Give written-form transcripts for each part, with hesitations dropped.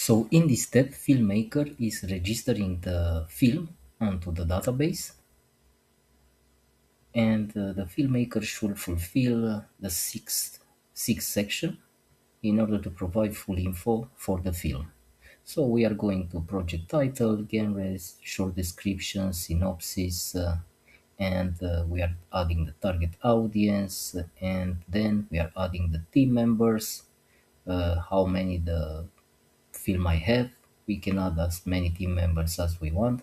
So in this step, filmmaker is registering the film onto the database, and the filmmaker should fulfill the sixth section in order to provide full info for the film. So we are going to project title, genres, short description, synopsis, and we are adding the target audience, and then we are adding the team members, how many the film I have. We can add as many team members as we want.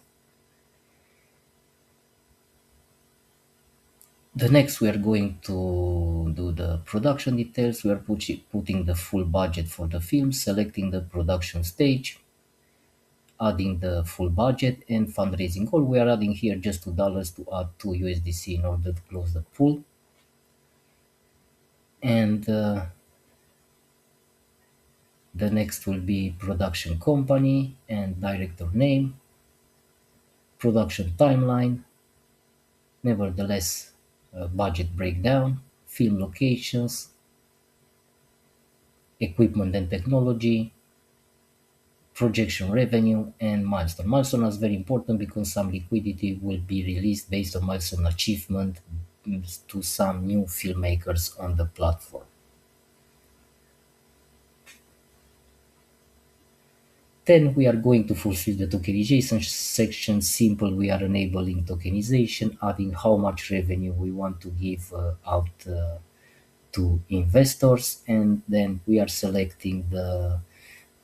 The next we are going to do the production details. We are putting the full budget for the film, selecting the production stage, adding the full budget and fundraising goal. We are adding here just $2 to add 2 USDC in order to close the pool. And the next will be production company and director name, production timeline, nevertheless, budget breakdown, film locations, equipment and technology, projection revenue, and milestone. Milestone is very important because some liquidity will be released based on milestone achievement to some new filmmakers on the platform. Then we are going to fulfill the tokenization section. Simple, we are enabling tokenization, adding how much revenue we want to give out to investors, and then we are selecting the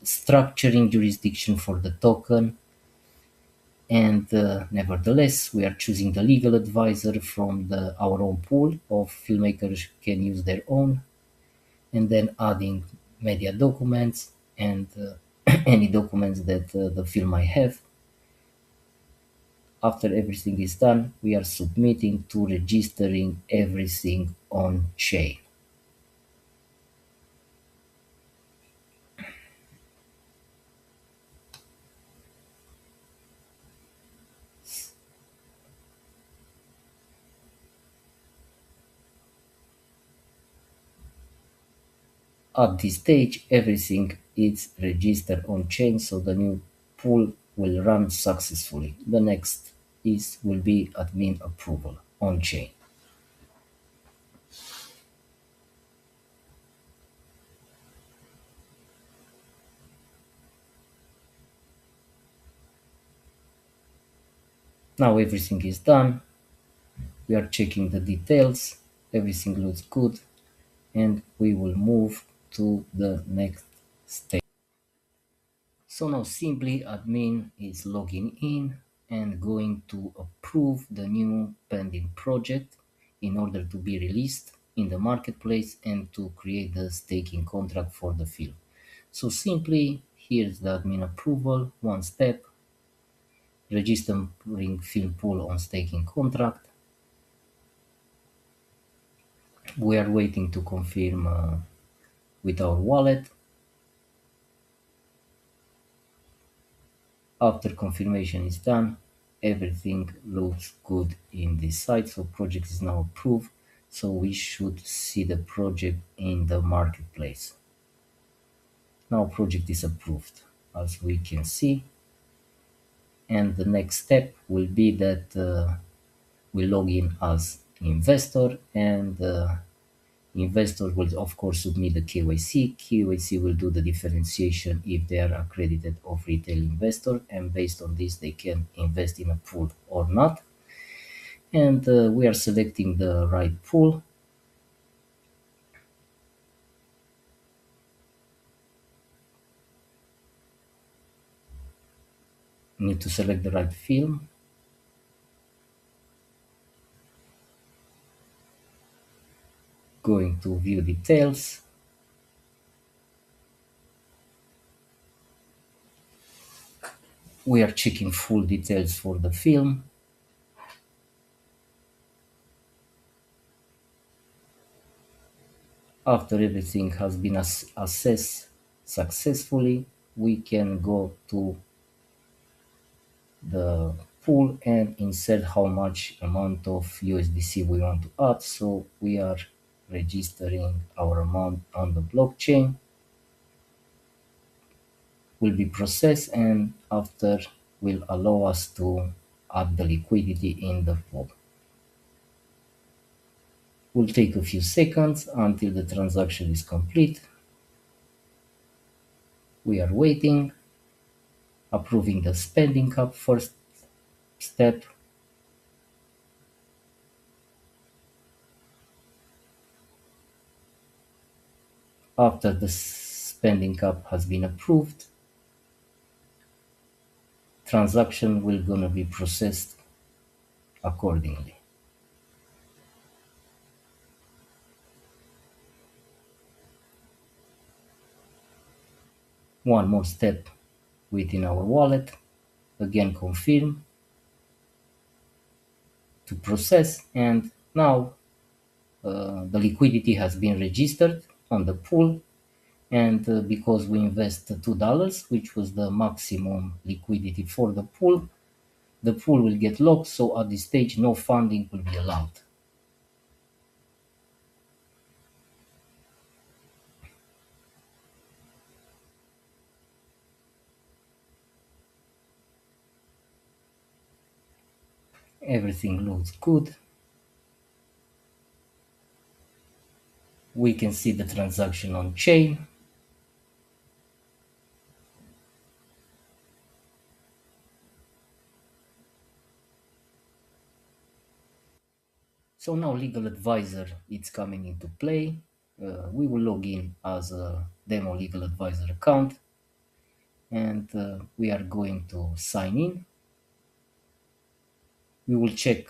structuring jurisdiction for the token. And nevertheless, we are choosing the legal advisor from our own pool of filmmakers can use their own, and then adding media documents and any documents that the film might have. After everything is done, we are submitting to registering everything on chain. At this stage, everything is registered on chain, so the new pool will run successfully. The next will be admin approval on chain. Now everything is done. We are checking the details. Everything looks good, and we will move to the next stage. So now simply admin is logging in and going to approve the new pending project in order to be released in the marketplace and to create the staking contract for the film. So simply here's the admin approval, one step, registering film pool on staking contract. We are waiting to confirm with our wallet. After confirmation is done, everything looks good in this site. So project is now approved. So we should see the project in the marketplace. Now project is approved, as we can see. And the next step will be that we log in as investor, and investor will of course submit the KYC. KYC will do the differentiation if they are accredited of retail investor, and based on this they can invest in a pool or not. And we are selecting the right pool. Need to select the right film. Going to view details. We are checking full details for the film. After everything has been assessed successfully, we can go to the pool and insert how much amount of USDC we want to add. So we are registering our amount on the blockchain. will be processed, and after will allow us to add the liquidity in the pool. Will take a few seconds until the transaction is complete. We are waiting, approving the spending cap first step. After the spending cap has been approved, transaction will gonna be processed accordingly. One more step within our wallet, again confirm to process, and now the liquidity has been registered on the pool, and because we invest $2, which was the maximum liquidity for the pool will get locked, so at this stage no funding will be allowed. Everything looks good. We can see the transaction on chain. So now legal advisor is coming into play. We will log in as a demo legal advisor account, and we are going to sign in. We will check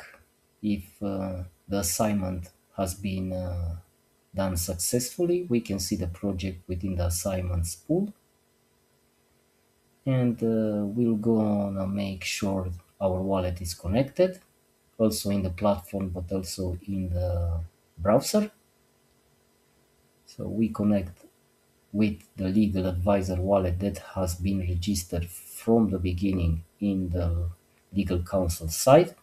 if the assignment has been done successfully. We can see the project within the assignments pool, and we'll go on and make sure our wallet is connected, also in the platform but also in the browser. So we connect with the legal advisor wallet that has been registered from the beginning in the legal counsel side.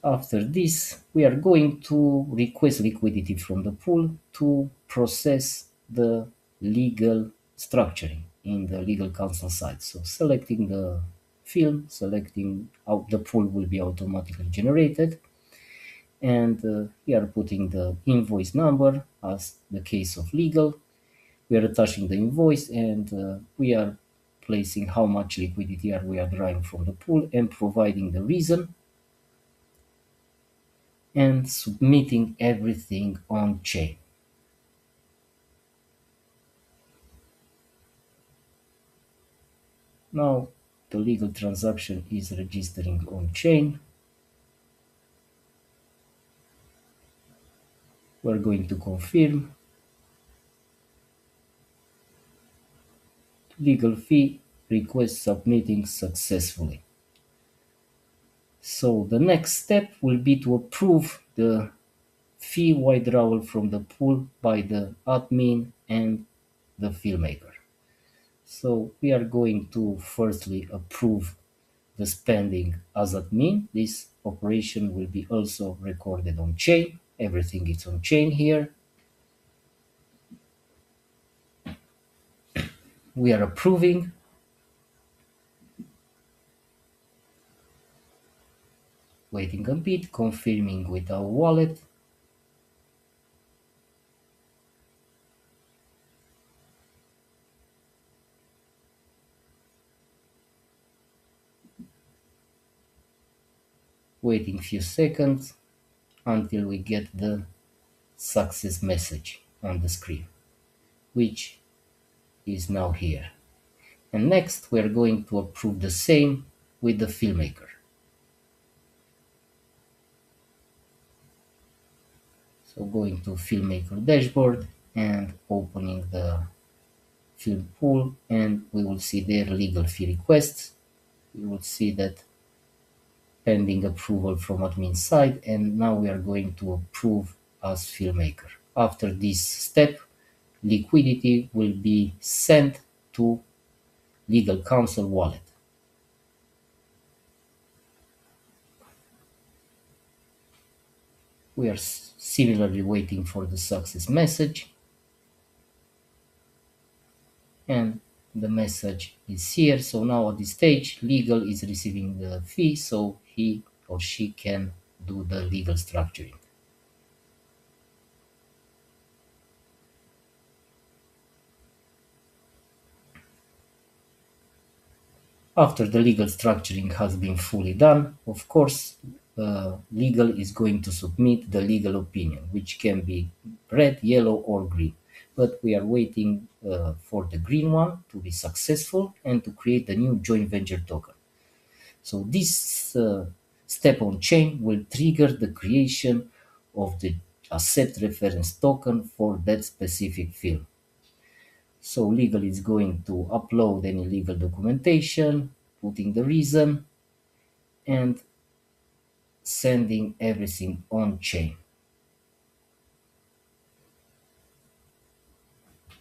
After this, we are going to request liquidity from the pool to process the legal structuring in the legal counsel side. So selecting the film, selecting out the pool will be automatically generated, and we are putting the invoice number as the case of legal. We are attaching the invoice, and we are placing how much liquidity are we are drawing from the pool and providing the reason and submitting everything on chain. Now the legal transaction is registering on chain. We're going to confirm. Legal fee request submitting successfully. So the next step will be to approve the fee withdrawal from the pool by the admin and the filmmaker. So we are going to firstly approve the spending as admin. This operation will be also recorded on chain. Everything is on chain here. We are approving. Waiting a bit, confirming with our wallet. Waiting few seconds until we get the success message on the screen, which is now here. And next we are going to approve the same with the filmmaker. So going to filmmaker dashboard and opening the film pool, and we will see their legal fee requests. We will see that pending approval from admin side, and now we are going to approve as filmmaker. After this step, liquidity will be sent to legal counsel wallet. We are similarly waiting for the success message. and the message is here. So now at this stage, legal is receiving the fee, so he or she can do the legal structuring. After the legal structuring has been fully done, of course, legal is going to submit the legal opinion, which can be red, yellow, or green. But we are waiting for the green one to be successful and to create a new joint venture token. So this step on chain will trigger the creation of the asset reference token for that specific film. So legal is going to upload any legal documentation, putting the reason, and sending everything on chain.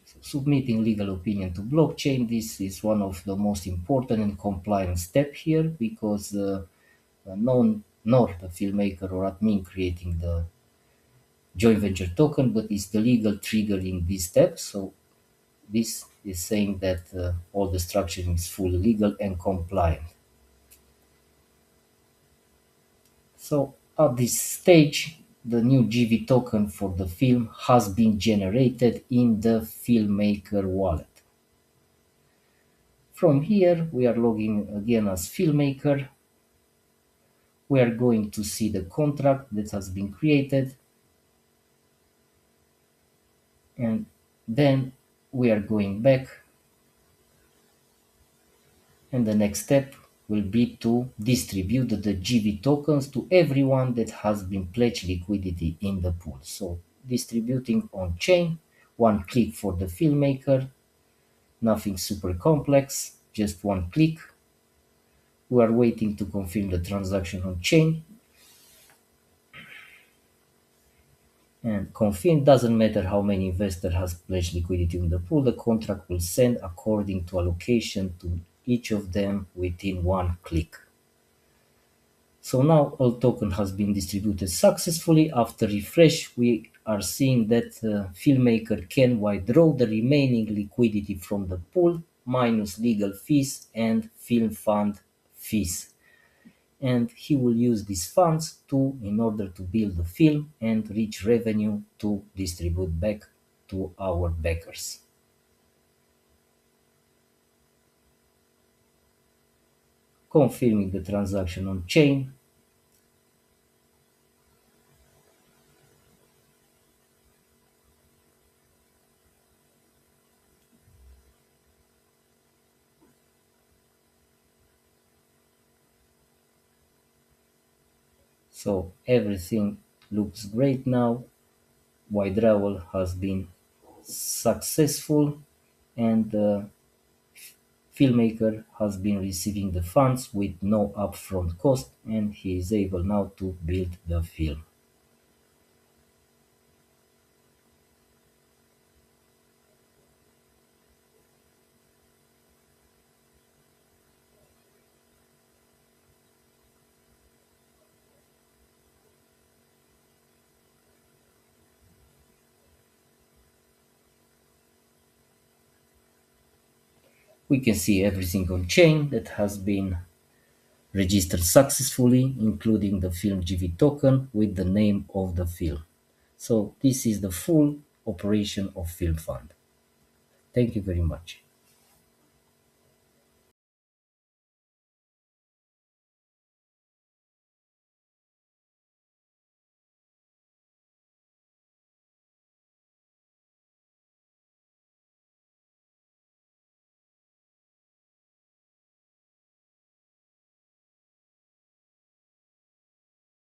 So submitting legal opinion to blockchain, this is one of the most important and compliant step here because nor the filmmaker or admin creating the joint venture token, but it's the legal triggering this step. So this is saying that all the structuring is fully legal and compliant. So at this stage, the new GV token for the film has been generated in the filmmaker wallet. From here, we are logging again as filmmaker. We are going to see the contract that has been created, and then we are going back, and the next step will be to distribute the GV tokens to everyone that has been pledged liquidity in the pool. So distributing on chain, one click for the filmmaker, nothing super complex, just one click. We are waiting to confirm the transaction on chain. And confirm doesn't matter how many investor has pledged liquidity in the pool, the contract will send according to allocation to each of them within one click. So now all token has been distributed successfully. After refresh, we are seeing that filmmaker can withdraw the remaining liquidity from the pool minus legal fees and FilmFund fees. And he will use these funds in order to build the film and reach revenue to distribute back to our backers. Confirming the transaction on chain. So everything looks great now. Withdrawal has been successful, and the filmmaker has been receiving the funds with no upfront cost, and he is able now to build the film. We can see everything on chain that has been registered successfully, including the film GV token with the name of the film. So this is the full operation of FilmFund. Thank you very much.